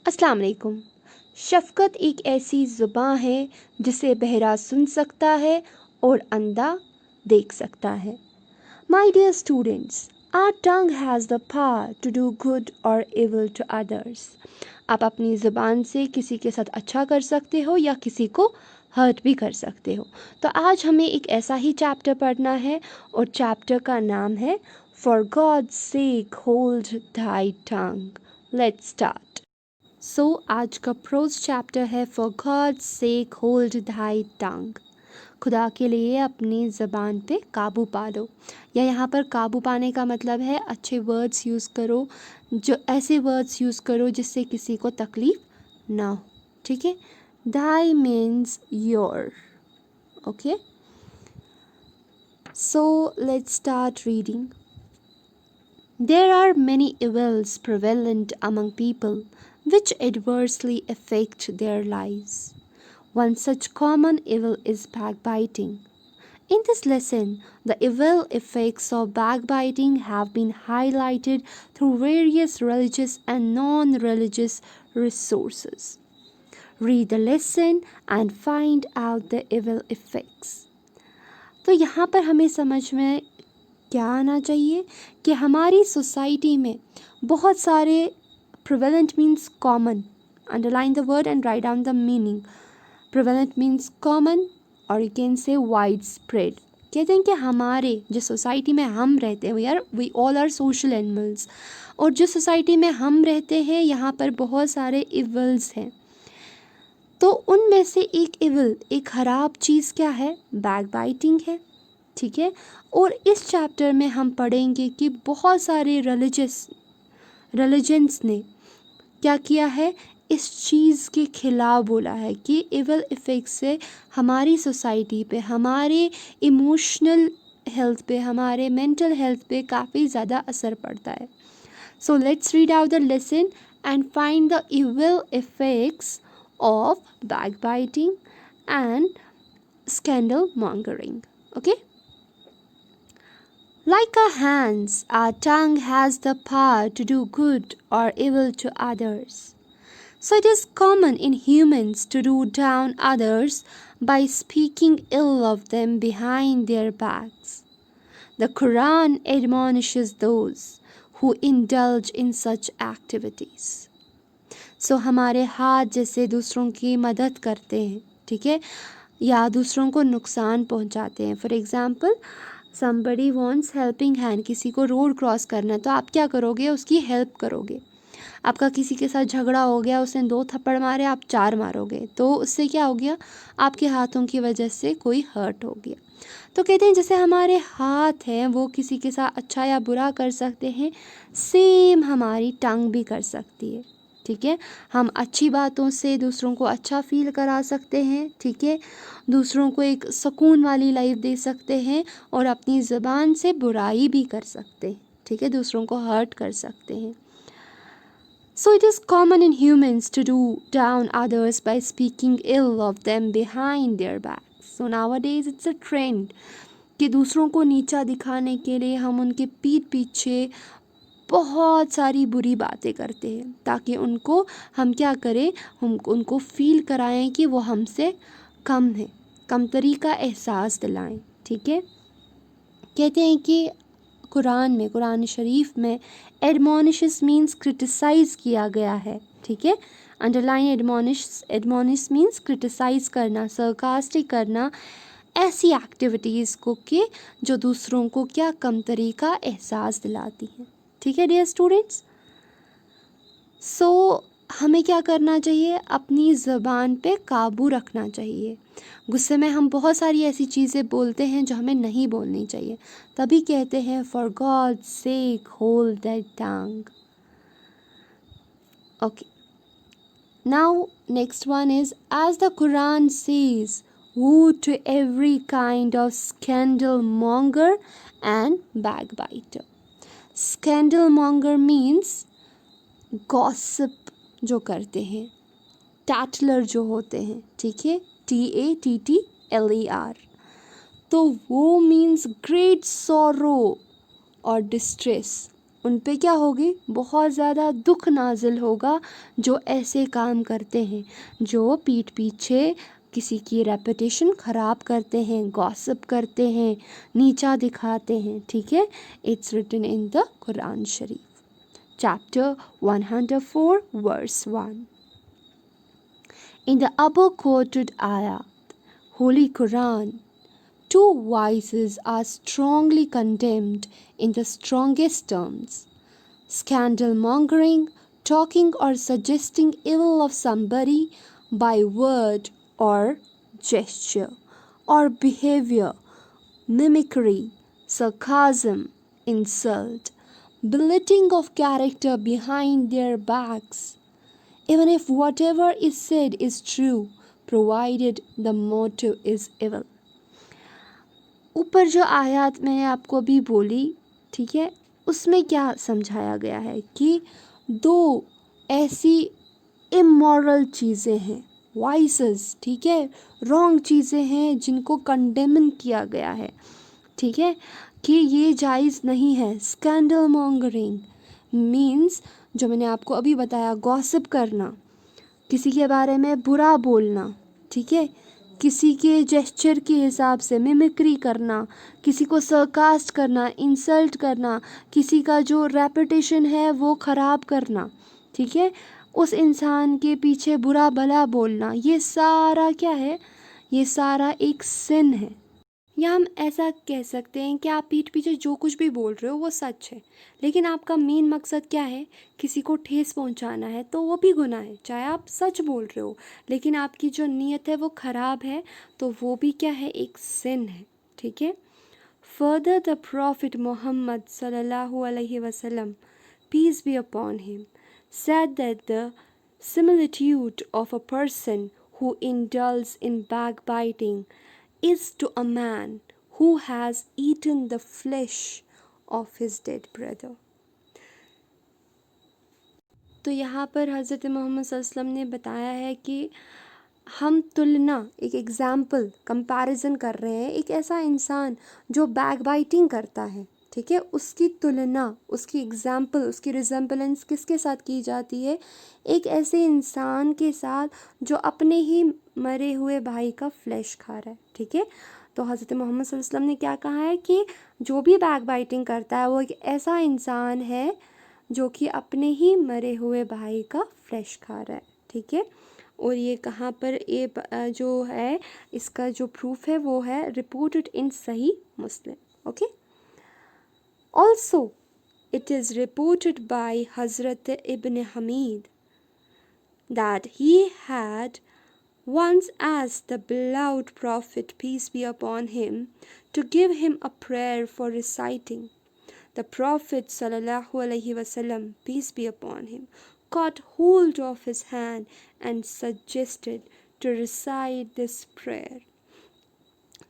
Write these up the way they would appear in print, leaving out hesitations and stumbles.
अस्सलाम वालेकुम। शफ़क़त एक ऐसी ज़ुबान है जिसे बहरा सुन सकता है और अंधा देख सकता है। My dear students, our tongue has the power to do good और इविल टू अदर्स। आप अपनी ज़ुबान से किसी के साथ अच्छा कर सकते हो या किसी को हर्ट भी कर सकते हो। तो आज हमें एक ऐसा ही चैप्टर पढ़ना है और चैप्टर का नाम है for God's sake hold thy tongue. Let's start. आज का प्रोज चैप्टर है for God's sake hold thy tongue. खुदा के लिए अपनी ज़बान पे काबू पा लो, या यहाँ पर काबू पाने का मतलब है अच्छे वर्ड्स यूज़ करो, जो ऐसे वर्ड्स यूज़ करो जिससे किसी को तकलीफ़ ना हो। ठीक है, thy means your. Okay, so let's start reading. There are many evils prevalent among people which adversely affect their lives. One such common evil is backbiting. In this lesson, the evil effects of backbiting have been highlighted through various religious and non-religious resources. Read the lesson and find out the evil effects. तो यहाँ पर हमें समझ में क्या आना चाहिए कि हमारी सोसाइटी में बहुत सारे prevalent means common, underline the word and write down the meaning. Prevalent means common और you can say wide spread. कहते हैं कि हमारे जो सोसाइटी में हम रहते हैं, we all are social animals, और जो सोसाइटी में हम रहते हैं यहाँ पर बहुत सारे इवल्स हैं. तो उनमें से एक इवल, एक ख़राब चीज़ क्या है? बैकबाइटिंग है. ठीक है, और इस चैप्टर में हम पढ़ेंगे कि बहुत सारे रिलीजन्स ने क्या किया है, इस चीज़ के खिलाफ बोला है कि इवल इफ़ेक्ट से हमारी सोसाइटी पे, हमारे इमोशनल हेल्थ पे, हमारे मेंटल हेल्थ पे काफ़ी ज़्यादा असर पड़ता है. So let's read out the lesson and find the evil effects of backbiting and scandal mongering. Okay, like our hands, our tongue has the power to do good or evil to others. So it is common in humans to do down others by speaking ill of them behind their backs. The Quran admonishes those who indulge in such activities. हमारे हाथ जैसे दूसरों की मदद करते हैं, ठीक है, या दूसरों को नुकसान पहुंचाते हैं. For example, somebody wants helping hand, किसी को रोड क्रॉस करना है तो आप क्या करोगे? उसकी हेल्प करोगे. आपका किसी के साथ झगड़ा हो गया, उसने 2 थप्पड़ मारे, आप 4 मारोगे, तो उससे क्या हो गया? आपके हाथों की वजह से कोई हर्ट हो गया. तो कहते हैं जैसे हमारे हाथ हैं वो किसी के साथ अच्छा या बुरा कर सकते हैं, सेम हमारी टंग भी कर सकती है. ठीक है, हम अच्छी बातों से दूसरों को अच्छा फील करा सकते हैं. ठीक है, दूसरों को एक सुकून वाली लाइफ दे सकते हैं, और अपनी ज़बान से बुराई भी कर सकते हैं. ठीक है, दूसरों को हर्ट कर सकते हैं. So it is common in humans to do down others by speaking ill of them behind their backs. So nowadays it's a trend कि दूसरों को नीचा दिखाने के लिए हम उनके पीठ पीछे बहुत सारी बुरी बातें करते हैं, ताकि उनको हम क्या करें, हम उनको फील कराएं कि वो हमसे कम है, कमतरी का एहसास दिलाएं. ठीक है, कहते हैं कि कुरान शरीफ में एडमोनिश मीन्स क्रिटिसाइज़ किया गया है. ठीक है, अंडरलाइन एडमोनिश मीन्स क्रिटिसाइज़ करना, सरकास्टिक करना, ऐसी एक्टिविटीज़ को कि जो दूसरों को क्या कमतरी का एहसास दिलाती हैं. ठीक है डियर स्टूडेंट्स, सो हमें क्या करना चाहिए? अपनी ज़बान पे काबू रखना चाहिए. गुस्से में हम बहुत सारी ऐसी चीज़ें बोलते हैं जो हमें नहीं बोलनी चाहिए. तभी कहते हैं for God sake hold that tongue. Okay, now next one is as the Quran says woe to every kind of scandal monger and backbiter. Scandal monger means gossip जो करते हैं, टैटलर जो होते हैं. ठीक है, TATTLER. तो वो मीन्स ग्रेट सॉरो और डिस्ट्रेस. उन पे क्या होगी, बहुत ज़्यादा दुख नाजिल होगा जो ऐसे काम करते हैं, जो पीठ पीछे किसी की रेपुटेशन ख़राब करते हैं, गॉसिप करते हैं, नीचा दिखाते हैं, ठीक है। It's written in the Quran शरीफ, chapter 104 verse 1. In the above quoted ayat, Holy Quran, two vices are strongly condemned in the strongest terms: scandal mongering, talking or suggesting evil of somebody by word or gesture or behavior, mimicry, sarcasm, insult, belittling of character behind their backs, even if whatever is said is true, provided the motive is evil. ऊपर जो आयत मैंने आपको अभी बोली, ठीक है, उसमें क्या समझाया गया है कि दो ऐसी इमोरल चीज़ें हैं, वाइसेस, ठीक है, रॉन्ग चीज़ें हैं जिनको कंडेमन किया गया है, ठीक है, कि ये जायज़ नहीं है। स्कैंडल मॉन्गरिंग मीन्स, जो मैंने आपको अभी बताया, गॉसिप करना, किसी के बारे में बुरा बोलना, ठीक है, किसी के जेस्चर के हिसाब से मिमिक्री करना, किसी को सरकास्ट करना, इंसल्ट करना, किसी का जो रेपुटेशन है वो ख़राब करना, ठीक है, उस इंसान के पीछे बुरा भला बोलना, ये सारा क्या है, ये सारा एक सिन है। या हम ऐसा कह सकते हैं कि आप पीठ पीछे जो कुछ भी बोल रहे हो वो सच है, लेकिन आपका मेन मकसद क्या है, किसी को ठेस पहुंचाना है, तो वो भी गुनाह है। चाहे आप सच बोल रहे हो लेकिन आपकी जो नीयत है वो ख़राब है, तो वो भी क्या है, एक सिन है, ठीक है। फर्दर द प्रॉफिट मोहम्मद सल्लल्लाहु अलैहि वसल्लम, peace be upon him, said that the similitude of a person who indulges in backbiting is to a man who has eaten the flesh of his dead brother. तो यहाँ पर हज़रत मोहम्मद सल्लल्लाहु अलैहि वसल्लम ने बताया है कि हम तुलना, एक एग्ज़ाम्पल, कंपैरिजन कर रहे हैं एक ऐसा इंसान जो बैक बाइटिंग करता है, ठीक है, उसकी तुलना, उसकी एग्ज़ाम्पल, उसकी रिजेम्बलेंस किसके साथ की जाती है, एक ऐसे इंसान के साथ जो अपने ही मरे हुए भाई का फ्लैश खा रहा है, ठीक है। तो हज़रत मोहम्मद सल्लल्लाहु अलैहि वसल्लम ने क्या कहा है कि जो भी बैक बाइटिंग करता है वो एक ऐसा इंसान है जो कि अपने ही मरे हुए भाई का फ्लैश खा रहा है, ठीक है। और ये कहाँ पर, ये जो है इसका जो प्रूफ है वो है reported in Sahih Muslim, okay. Also it is reported by हज़रत Ibn Hamid that he had once asked the beloved Prophet, peace be upon him, to give him a prayer for reciting. The Prophet sallallahu alaihi wasallam, peace be upon him, caught hold of his hand and suggested to recite this prayer.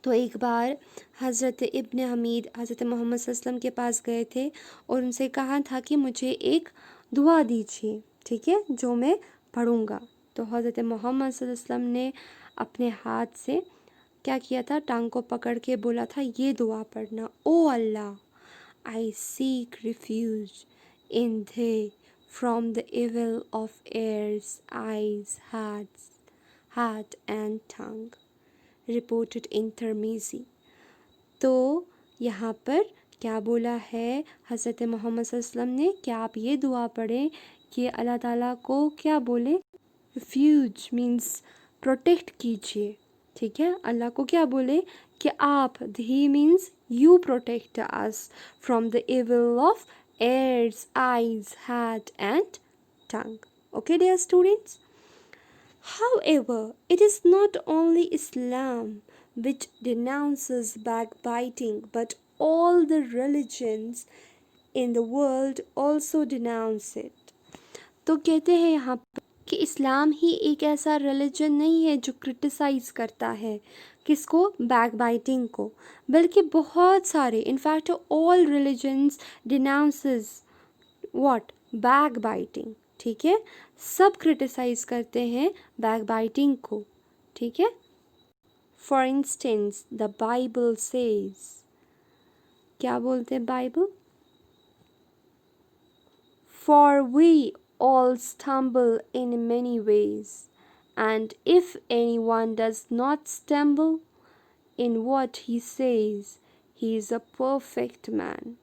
तो एक बार हज़रत Ibn Hamid हज़रत मोहम्मद सल्लल्लाहु अलैहि वसल्लम के पास गए थे और उनसे कहा था कि मुझे एक दुआ दीजिए, ठीक है, जो मैं पढ़ूँगा। तो हज़रत मोहम्मद सल्लल्लाहु अलैहि वसल्लम ने अपने हाथ से क्या किया था, टांग को पकड़ के बोला था, ये दुआ पढ़ना, ओ अल्लाह, I seek refuge in thee from the evil of ears, eyes, heart and tongue. Reported in Tirmizi. तो यहाँ पर क्या बोला है हज़रत मोहम्मद सल्लल्लाहु अलैहि वसल्लम ने, कि आप ये दुआ पढ़ें कि अल्लाह ताला को क्या बोले, रिफ्यूज मीन्स प्रोटेक्ट कीजिए, ठीक है, अल्लाह को क्या बोले कि आप, he means you protect us from the evil of ears, eyes, heart and tongue. Okay, dear students. However, it is not only Islam which denounces backbiting, but all the religions in the world also denounce it. तो कहते हैं यहाँ पर कि इस्लाम ही एक ऐसा religion नहीं है जो क्रिटिसाइज़ करता है किसको, बैकबाइटिंग को, बल्कि बहुत सारे, in fact all religions denounces what, backbiting, ठीक है, सब क्रिटिसाइज़ करते हैं बैकबाइटिंग को, ठीक है। For instance the Bible says, क्या बोलते हैं Bible, For we all stumble in many ways, and if anyone does not stumble in what he says, he is a perfect man,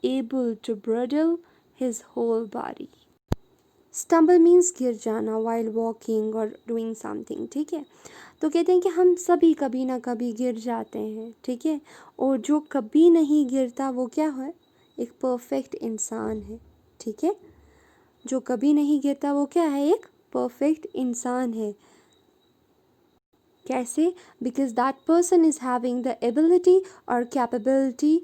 able to bridle his whole body. Stumble means गिर जाना while walking और doing something, ठीक है। तो कहते हैं कि हम सभी कभी ना कभी गिर जाते हैं, ठीक है। और जो कभी नहीं गिरता वो क्या है, एक परफेक्ट इंसान है, ठीक है। जो कभी नहीं गिरता वो क्या है, एक परफेक्ट इंसान है। कैसे? Because that person is having the ability और कैपेबिलिटी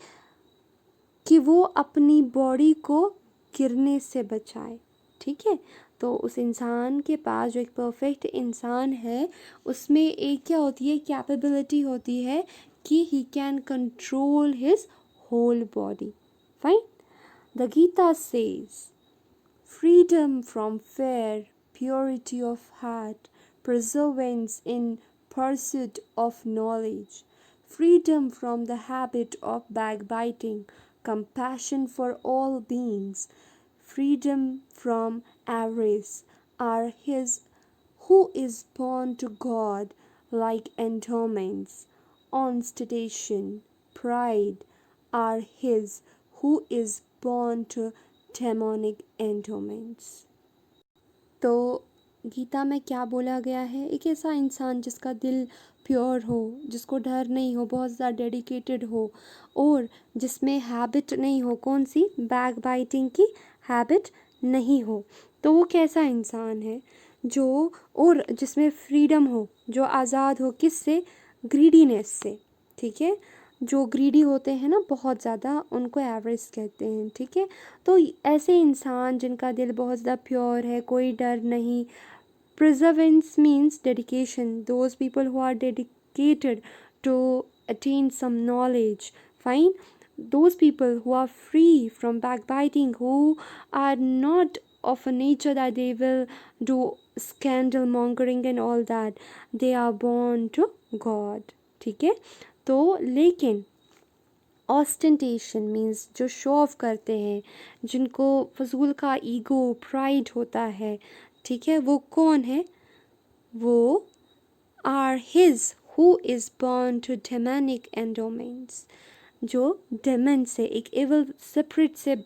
कि वो अपनी बॉडी को गिरने से बचाए, ठीक है। तो उस इंसान के पास, जो एक परफेक्ट इंसान है, उसमें एक क्या होती है, कैपेबिलिटी होती है कि he can control his whole body. Fine. The Gita says freedom from fear, purity of heart, perseverance in pursuit of knowledge, freedom from the habit of backbiting, compassion for all beings, freedom from avarice are his who is born to God like endowments, ostentation, pride are his who is born to demonic endowments. तो गीता में क्या बोला गया है, एक ऐसा इंसान जिसका दिल प्योर हो, जिसको डर नहीं हो, बहुत ज़्यादा डेडिकेटेड हो, और जिसमें हैबिट नहीं हो, कौन सी, बैक बाइटिंग की हैबिट नहीं हो। तो वो कैसा इंसान है, जो, और जिसमें फ्रीडम हो, जो आज़ाद हो, किससे, ग्रीडीनेस से, ठीक है। जो ग्रीडी होते हैं ना बहुत ज़्यादा, उनको एवरेज कहते हैं, ठीक है। तो ऐसे इंसान जिनका दिल बहुत ज़्यादा प्योर है, कोई डर नहीं। Perseverance means dedication, those people who are dedicated to attain some knowledge. Fine. Those people who are free from backbiting, who are not of a nature that they will do scandal mongering and all that, they are born to God, ठीक है। तो लेकिन ostentation means जो show off करते हैं, जिनको फजूल का ईगो, प्राइड होता है, ठीक है, वो कौन है, वो are his who is born to demonic endowments, जो डेमन से, एक एविल स्पिरिट से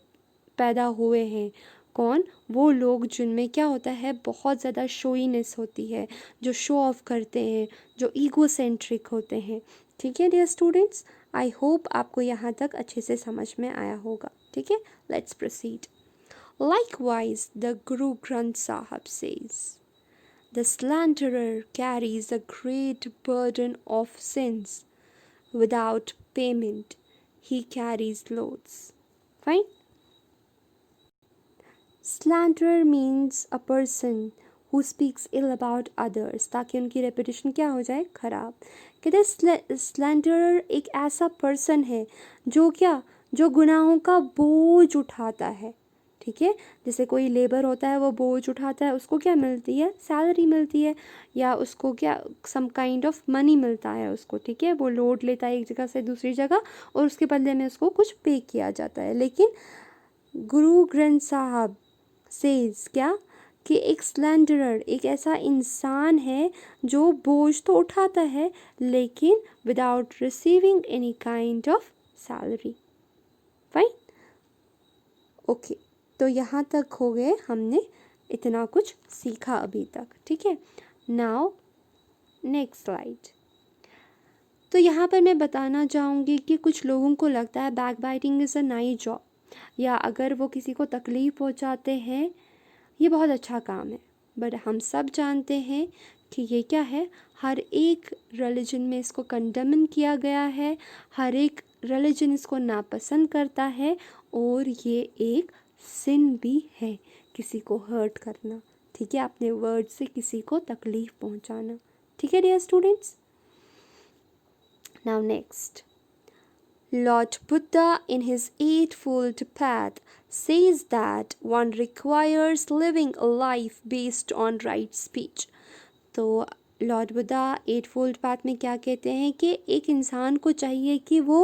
पैदा हुए हैं। कौन, वो लोग जिनमें क्या होता है, बहुत ज़्यादा शोईनेस होती है, जो शो ऑफ करते हैं, जो ईगो सेंट्रिक होते हैं, ठीक है। डियर स्टूडेंट्स, आई होप आपको यहाँ तक अच्छे से समझ में आया होगा, ठीक है। Let's proceed. Likewise the Guru Granth साहब says the slanderer carries a great burden of sins. Without payment, he carries loads. Fine? Slanderer means a person who speaks ill about others, ताकि उनकी रेपुटेशन क्या हो जाए, खराब। कहते हैं स्लैंडरर एक ऐसा पर्सन है जो क्या, जो गुनाहों का बोझ उठाता है, ठीक है। जैसे कोई लेबर होता है, वो बोझ उठाता है, उसको क्या मिलती है, सैलरी मिलती है, या उसको क्या, सम काइंड ऑफ मनी मिलता है उसको, ठीक है। वो लोड लेता है एक जगह से दूसरी जगह, और उसके बदले में उसको कुछ पे किया जाता है। लेकिन गुरु ग्रंथ साहब सेज क्या, कि एक स्लैंडरर एक ऐसा इंसान है जो बोझ तो उठाता है, लेकिन without receiving any kind of salary. Fine, okay. तो यहाँ तक हो गए, हमने इतना कुछ सीखा अभी तक, ठीक है। Now next slide. तो यहाँ पर मैं बताना चाहूँगी कि कुछ लोगों को लगता है back biting is a nice job, या अगर वो किसी को तकलीफ़ पहुँचाते हैं, ये बहुत अच्छा काम है। बट हम सब जानते हैं कि ये क्या है, हर एक रिलीजन में इसको कंडेमन किया गया है, हर एक रिलीजन इसको नापसंद करता है, और ये एक सिन भी है, किसी को हर्ट करना, ठीक है, अपने वर्ड से किसी को तकलीफ़ पहुंचाना, ठीक है dear students. Now next, Lord Buddha in his Eightfold Path says that one requires living a life based on right speech. तो लॉर्ड बुद्धा एटफोल्ड पाथ में क्या कहते हैं कि एक इंसान को चाहिए कि वो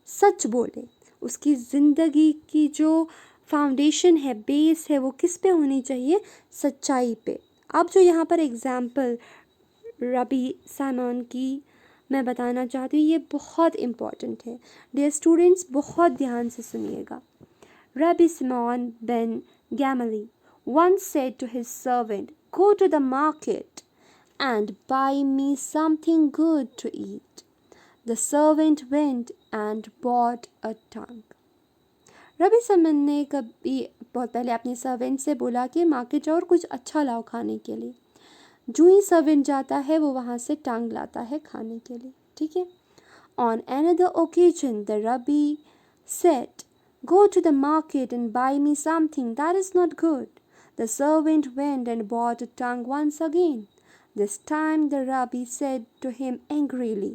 सच बोले, उसकी ज़िंदगी की जो फाउंडेशन है, बेस है, वो किस पे होनी चाहिए? सच्चाई पे। अब जो यहाँ पर एग्जाम्पल रबी साइमन की मैं बताना चाहती हूँ, ये बहुत इम्पॉर्टेंट है। डियर स्टूडेंट्स, बहुत ध्यान से सुनिएगा। Rabbi Simon ben Gamaliel once said to his servant, "Go to the market and buy me something good to eat." The servant went and bought a tongue. Rabbi Simeon ने कभी बहुत पहले अपने servant से बोला कि मार्केट जाओ और कुछ अच्छा लाओ खाने के लिए। जो ही सर्वेंट जाता है वो वहाँ से टांग लाता है खाने के लिए, ठीक है। On another occasion the Rabbi said, "Go to the market and buy me something that is not good." The servant went and bought a tongue once again. This time the Rabbi said to him angrily,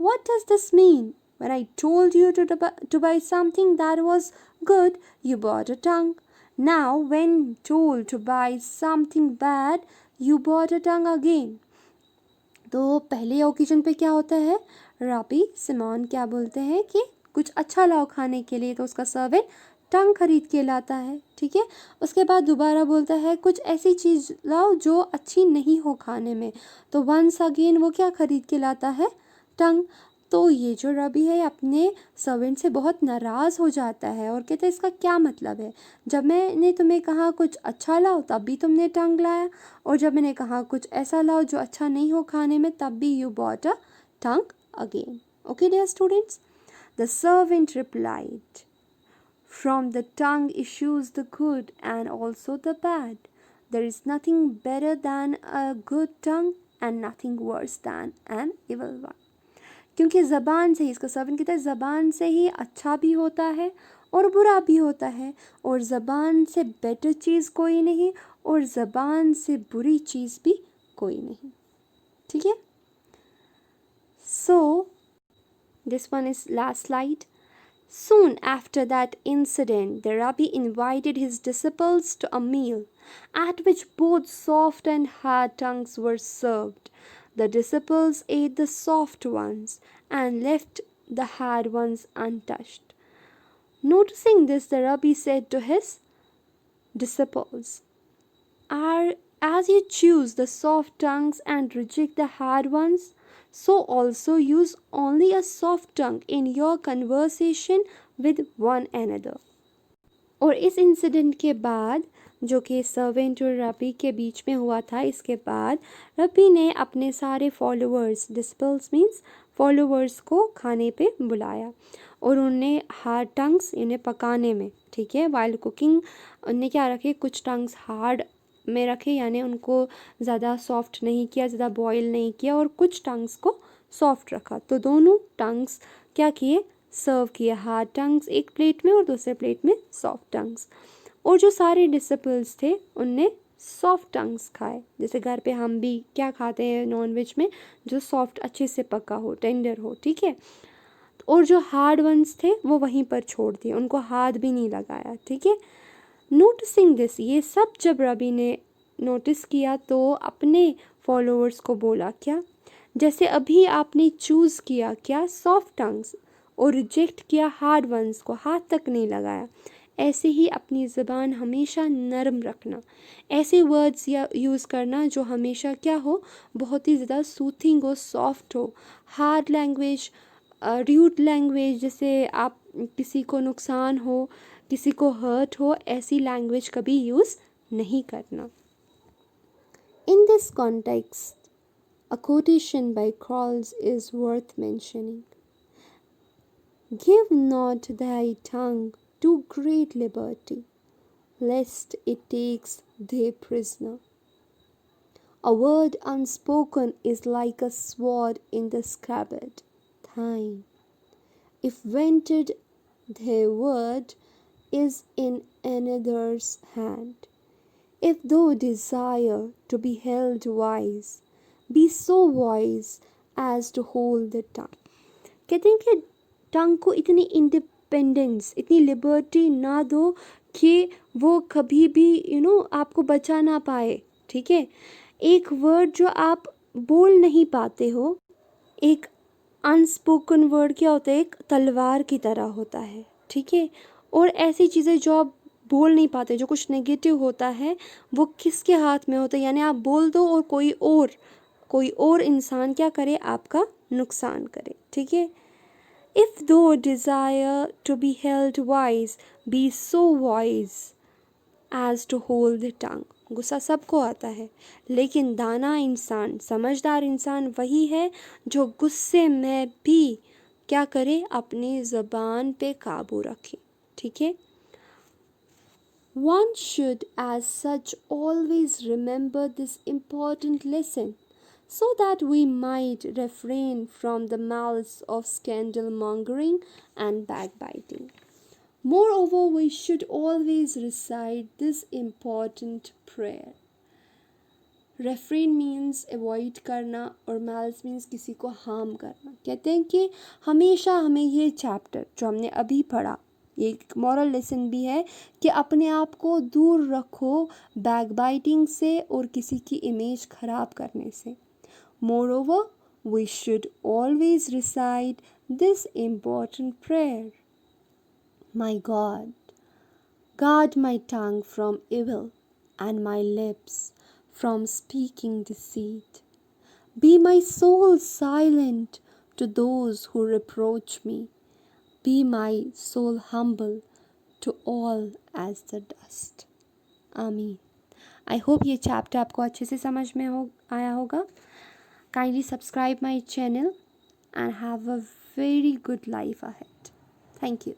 "What does this mean? When I told you to buy something that was good, you bought a tongue. Now when told to buy something bad, you bought a tongue again." तो पहले occasion पे क्या होता है? रबी Simone क्या बोलते हैं कि कुछ अच्छा लाओ खाने के लिए, तो उसका सर्वेंट टंग खरीद के लाता है, ठीक है। उसके बाद दोबारा बोलता है कुछ ऐसी चीज़ लाओ जो अच्छी नहीं हो खाने में, तो वंस अगेन वो क्या खरीद के लाता है? टंग। तो ये जो रबी है अपने सर्वेंट से बहुत नाराज़ हो जाता है और कहते हैं इसका क्या मतलब है? जब मैंने तुम्हें कहा कुछ अच्छा लाओ तब भी तुमने टंग लाया, और जब मैंने कहा कुछ ऐसा लाओ जो अच्छा नहीं हो खाने में तब भी you bought a tongue again. Okay dear students, the servant replied, "From the tongue issues the good and also the bad. There is nothing better than a good tongue and nothing worse than an evil one." क्योंकि ज़बान से ही, इसका servant कहता है, ज़बान से ही अच्छा भी होता है और बुरा भी होता है, और ज़बान से बेटर चीज़ कोई नहीं और ज़बान से बुरी चीज़ भी कोई नहीं, ठीक है। So this one is last slide. Soon after that incident, the Rabbi invited his disciples to a meal at which both soft and hard tongues were served. The disciples ate the soft ones and left the hard ones untouched. Noticing this, the Rabbi said to his disciples, "As you choose the soft tongues and reject the hard ones, so also use only a soft tongue in your conversation with one another." और इस incident के बाद, जो कि servant और रबी के बीच में हुआ था, इसके बाद रबी ने अपने सारे फॉलोअर्स, डिसिपल्स मीन्स फॉलोअर्स को खाने पे बुलाया और उन्हें हार्ड टंग्स, इन्हें पकाने में, ठीक है, वाइल कुकिंग, उन्हें क्या रखे, कुछ टंग्स हार्ड में रखे, यानी उनको ज़्यादा सॉफ्ट नहीं किया, ज़्यादा बॉईल नहीं किया, और कुछ टंग्स को सॉफ्ट रखा। तो दोनों टंग्स क्या किए? सर्व किए, हार्ड टंग्स एक प्लेट में और दूसरे प्लेट में सॉफ्ट टंग्स। और जो सारे डिसिपल्स थे उनने सॉफ्ट टंग्स खाए, जैसे घर पे हम भी क्या खाते हैं नॉनवेज में, जो सॉफ्ट अच्छे से पका हो, टेंडर हो, ठीक है। और जो हार्ड वंस थे वो वहीं पर छोड़ दिए, उनको हाथ भी नहीं लगाया, ठीक है। नोटिसिंग दिस, ये सब जब रबी ने नोटिस किया तो अपने फॉलोअर्स को बोला, क्या? जैसे अभी आपने चूज़ किया क्या सॉफ्ट टंग्स और रिजेक्ट किया हार्ड वंस को, हाथ तक नहीं लगाया, ऐसे ही अपनी ज़बान हमेशा नरम रखना, ऐसे वर्ड्स या यूज़ करना जो हमेशा क्या हो, बहुत ही ज़्यादा सूथिंग हो, सॉफ्ट हो। हार्ड लैंग्वेज, र्यूड लैंग्वेज, जैसे आप किसी को नुकसान हो, किसी को हर्ट हो, ऐसी लैंग्वेज कभी यूज़ नहीं करना। In this context a quotation by Quarles is worth mentioning. "Give not thy tongue too great liberty, lest it takes thee prisoner. A word unspoken is like a sword in the scabbard thine. If vented, thy word is in another's hand. If thou desire to be held wise, be so wise as to hold the tongue." कहते हैं कि टंग को इतनी independence, इतनी liberty ना दो कि वो कभी भी आपको बचा ना पाए, ठीक है। एक वर्ड जो आप बोल नहीं पाते हो, एक अनस्पोकन वर्ड क्या होता है, एक तलवार की तरह होता है, ठीक है। और ऐसी चीज़ें जो आप बोल नहीं पाते, जो कुछ नेगेटिव होता है वो किसके हाथ में होता है, यानी आप बोल दो और कोई और इंसान क्या करे, आपका नुकसान करे, ठीक है। If thou desire to be held wise, be so wise as to hold the tongue. गुस्सा सबको आता है, लेकिन दाना इंसान, समझदार इंसान वही है जो गुस्से में भी क्या करे, अपनी ज़बान पे काबू रखे, ठीक है। One should as such always remember this important lesson, so that we might refrain from the malice of scandal mongering and backbiting. Moreover, we should always recite this important prayer. Refrain means avoid करना और malice means किसी को harm करना। कहते हैं कि हमेशा हमें ये चैप्टर जो हमने अभी पढ़ा, ये एक मॉरल लेसन भी है कि अपने आप को दूर रखो बैकबाइटिंग से और किसी की इमेज खराब करने से। Moreover, we should always recite this important prayer. My God, guard my tongue from evil and my lips from speaking deceit. Be my soul silent to those who reproach me. Be my soul humble to all as the dust. आमीन। I hope ये chapter आपको अच्छे से समझ में आया होगा। Kindly subscribe my channel and have a very good life ahead. Thank you.